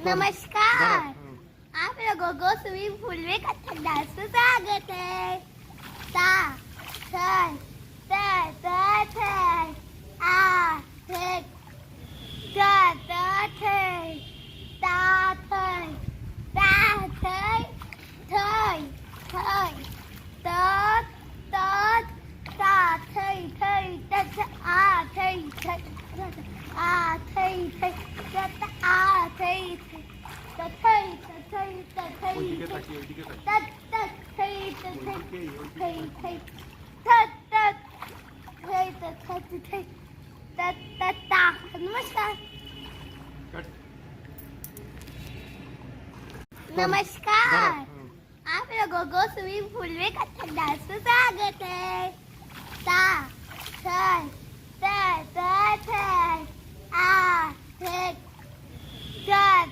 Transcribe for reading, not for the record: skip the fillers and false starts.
नमस्कार। आप लोगों को स्विमिंग पूल में कथक डांस में स्वागत है। ता थै ता ता थै आ थे ता ता थै ता थै ता थै थै थै ता ता ता थै थै ता आ थै थै आ थै थै ता आ थै थै ता थै ता थै ता थै ता ता थै ता थै थै थै ता ता थै ता थै थै ता ता ता। नमस्कार। नमस्कार। आप लोगों को स्विमिंग पूल में कथक डांस में स्वागत है। ता थै ता ता थै आ थे ता